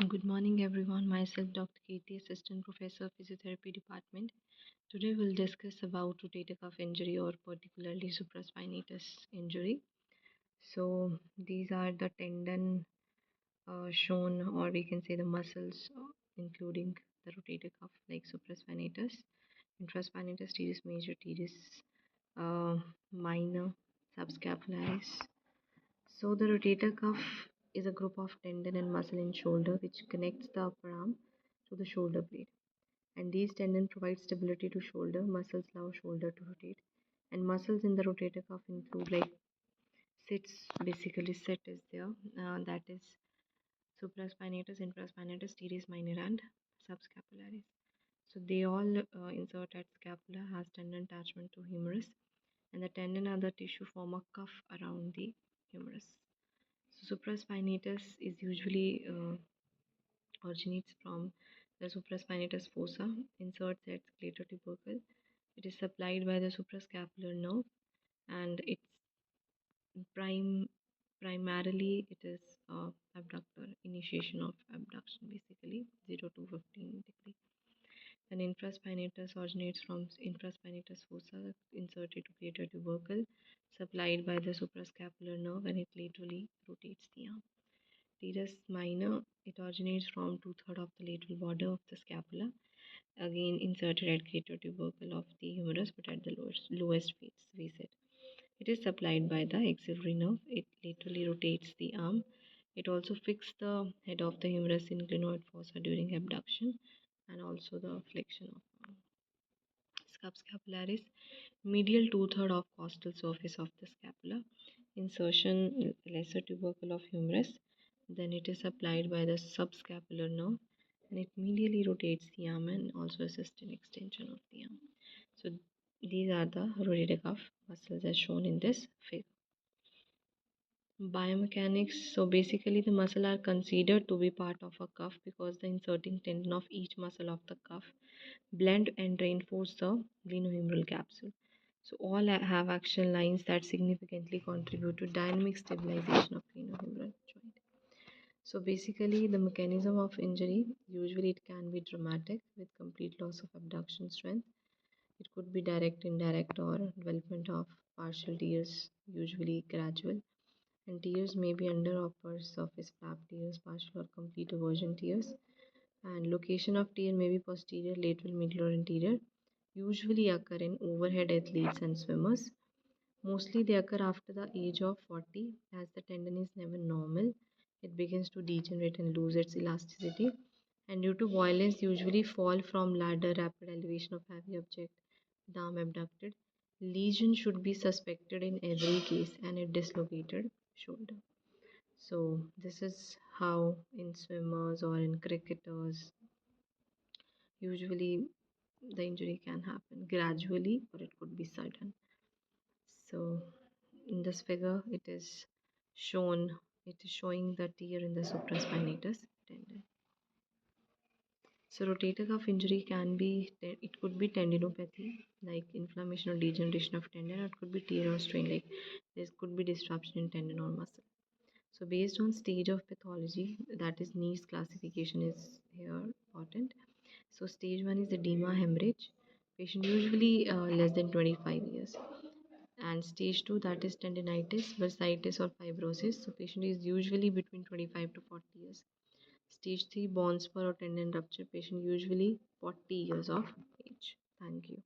Good morning, everyone. Myself, Dr. Kirti, Assistant Professor, Physiotherapy Department. Today, we'll discuss about rotator cuff injury or particularly supraspinatus injury. So, these are the tendon shown, or we can say the muscles, including the rotator cuff, like supraspinatus, infraspinatus, teres major, teres minor, subscapularis. So the rotator cuff is a group of tendon and muscle in shoulder which connects the upper arm to the shoulder blade. And these tendon provide stability to shoulder. Muscles allow shoulder to rotate. And muscles in the rotator cuff include like sits, basically sit is there. That is supraspinatus, infraspinatus, teres minor, and subscapularis. So they all insert at scapula, has tendon attachment to humerus, and the tendon and the tissue form a cuff around the humerus. So supraspinatus is usually originates from the supraspinatus fossa, inserts at scleral tubercle. It is supplied by the suprascapular nerve, and it's primarily it is abductor, initiation of abduction, basically 0 to 15 degree. Then infraspinatus originates from infraspinatus fossa, inserted to greater tubercle, supplied by the suprascapular nerve, and it laterally rotates the arm. Teres minor, it originates from two-thirds of the lateral border of the scapula, again inserted at greater tubercle of the humerus, but at the lowest facet. It is supplied by the axillary nerve. It laterally rotates the arm. It also fixes the head of the humerus in glenoid fossa during abduction, and also the flexion of subscapularis, medial two-thirds of costal surface of the scapula, insertion lesser tubercle of humerus. Then it is applied by the subscapular nerve, and it medially rotates the arm and also assists in extension of the arm. So these are the rotator cuff muscles as shown in this figure. Biomechanics. So basically the muscle are considered to be part of a cuff because the inserting tendon of each muscle of the cuff blend and reinforce the glenohumeral capsule. So all have action lines that significantly contribute to dynamic stabilization of glenohumeral joint. So basically the mechanism of injury, usually it can be dramatic with complete loss of abduction strength. It could be direct, indirect, or development of partial tears, usually gradual. And tears may be under upper surface flap tears, partial or complete eversion tears. And location of tear may be posterior, lateral, medial, or anterior. Usually occur in overhead athletes and swimmers. Mostly they occur after the age of 40, as the tendon is never normal. It begins to degenerate and lose its elasticity. And due to violence, usually fall from ladder, rapid elevation of heavy object, the arm abducted. Lesion should be suspected in every case and a dislocated shoulder. So this is how in swimmers or in cricketers usually the injury can happen gradually or it could be sudden. So in this figure it is showing the tear in the supraspinatus tendon. So rotator cuff injury it could be tendinopathy like inflammation or degeneration of tendon, or it could be tear or strain like there could be disruption in tendon or muscle. So based on stage of pathology, that is NEATS classification is here important. So stage 1 is edema hemorrhage. Patient usually less than 25 years. And stage 2, that is tendinitis, bursitis or fibrosis. So patient is usually between 25 to 40 years. Stage 3, bone spur or tendon rupture. Patient usually 40 years of age. Thank you.